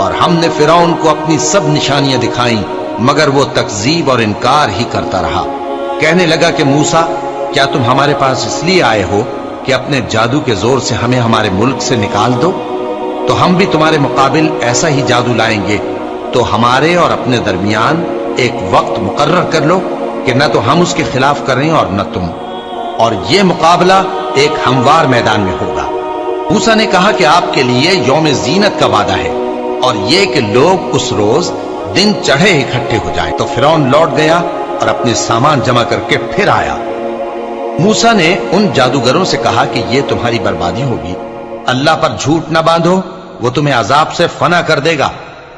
اور ہم نے فرعون کو اپنی سب نشانیاں دکھائیں مگر وہ تکذیب اور انکار ہی کرتا رہا۔ کہنے لگا کہ موسیٰ، کیا تم ہمارے پاس اس لیے آئے ہو کہ اپنے جادو کے زور سے ہمیں ہمارے ملک سے نکال دو؟ تو ہم بھی تمہارے مقابل ایسا ہی جادو لائیں گے، تو ہمارے اور اپنے درمیان ایک وقت مقرر کر لو کہ نہ تو ہم اس کے خلاف کریں اور نہ تم، اور یہ مقابلہ ایک ہموار میدان میں ہوگا۔ موسیٰ نے کہا کہ آپ کے لیے یوم زینت کا وعدہ ہے، اور یہ کہ لوگ اس روز دن چڑھے اکٹھے ہو جائیں۔ تو فرعون لوٹ گیا اور اپنے سامان جمع کر کے پھر آیا۔ موسیٰ نے ان جادوگروں سے کہا کہ یہ تمہاری بربادی ہوگی، اللہ پر جھوٹ نہ باندھو، وہ تمہیں عذاب سے فنا کر دے گا،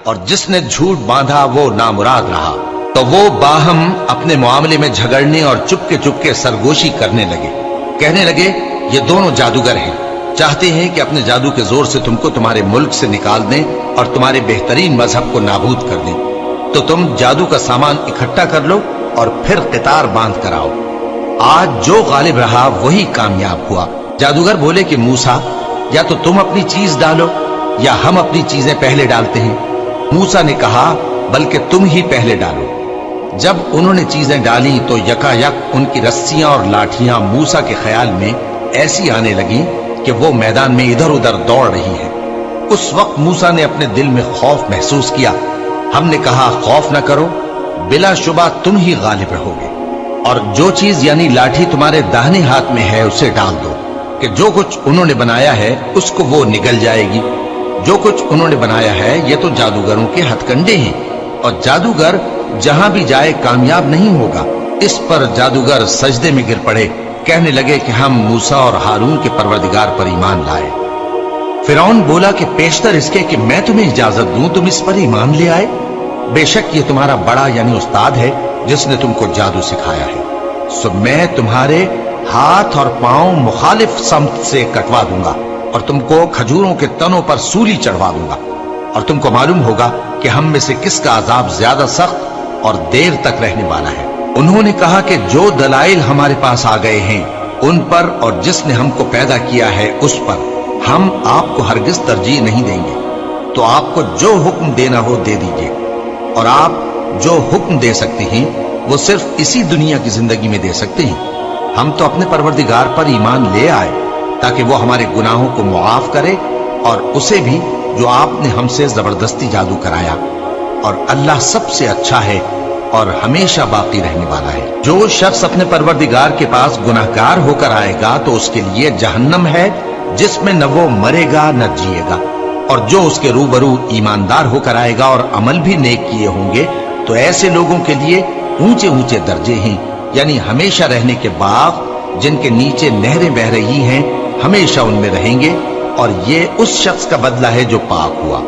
اور جس نے جھوٹ باندھا وہ نامراد رہا۔ تو وہ باہم اپنے معاملے میں جھگڑنے اور چپ کے سرگوشی کرنے لگے۔ کہنے لگے یہ دونوں جادوگر ہیں، چاہتے ہیں کہ اپنے جادو کے زور سے تم کو تمہارے ملک سے نکال دیں اور تمہارے بہترین مذہب کو نابود کر دیں۔ تو تم جادو کا سامان اکٹھا کر لو اور پھر قطار باندھ کر آؤ، آج جو غالب رہا وہی کامیاب ہوا۔ جادوگر بولے کہ موسیٰ، یا تو تم اپنی چیز ڈالو یا ہم اپنی چیزیں پہلے ڈالتے ہیں۔ موسیٰ نے کہا بلکہ تم ہی پہلے ڈالو۔ جب انہوں نے چیزیں ڈالیں تو یکا یک ان کی رسیاں اور لاٹھیاں موسیٰ کے خیال میں ایسی آنے لگیں کہ وہ میدان میں ادھر ادھر دوڑ رہی ہیں۔ اس وقت موسیٰ نے اپنے دل میں خوف محسوس کیا۔ ہم نے کہا خوف نہ کرو، بلا شبہ تم ہی غالب رہو گے، اور جو چیز یعنی لاٹھی تمہارے داہنے ہاتھ میں ہے اسے ڈال دو کہ جو کچھ انہوں نے بنایا ہے اس کو وہ نگل جائے گی۔ جو کچھ انہوں نے بنایا ہے یہ تو جادوگروں کے ہتھ کنڈے ہیں، اور جادوگر جہاں بھی جائے کامیاب نہیں ہوگا۔ اس پر جادوگر سجدے میں گر پڑے، کہنے لگے کہ ہم موسیٰ اور ہارون کے پروردگار پر ایمان لائے۔ فرعون بولا کہ پیشتر اس کے کہ میں تمہیں اجازت دوں تم اس پر ایمان لے آئے، بے شک یہ تمہارا بڑا یعنی استاد ہے جس نے تم کو جادو سکھایا ہے، سو میں تمہارے ہاتھ اور پاؤں مخالف سمت سے کٹوا دوں گا اور تم کو کھجوروں کے تنوں پر سولی چڑھوا دوں گا، اور تم کو معلوم ہوگا کہ ہم میں سے کس کا عذاب زیادہ سخت اور دیر تک رہنے والا ہے۔ انہوں نے کہا کہ جو دلائل ہمارے پاس آ گئے ہیں ان پر اور جس نے ہم کو پیدا کیا ہے اس پر ہم آپ کو ہرگز ترجیح نہیں دیں گے، تو آپ کو جو حکم دینا ہو دے دیجیے، اور آپ جو حکم دے سکتے ہیں وہ صرف اسی دنیا کی زندگی میں دے سکتے ہیں۔ ہم تو اپنے پروردگار پر ایمان لے آئے تاکہ وہ ہمارے گناہوں کو معاف کرے، اور اسے بھی جو آپ نے ہم سے زبردستی جادو کرایا، اور اللہ سب سے اچھا ہے اور ہمیشہ باقی رہنے والا ہے۔ جو شخص اپنے پروردگار کے پاس گناہگار ہو کر آئے گا تو اس کے لیے جہنم ہے جس میں نہ وہ مرے گا نہ جیے گا، اور جو اس کے روبرو ایماندار ہو کر آئے گا اور عمل بھی نیک کیے ہوں گے تو ایسے لوگوں کے لیے اونچے اونچے درجے ہیں، یعنی ہمیشہ رہنے کے باغ جن کے نیچے نہریں بہ رہی ہیں، ہمیشہ ان میں رہیں گے، اور یہ اس شخص کا بدلہ ہے جو پاک ہوا۔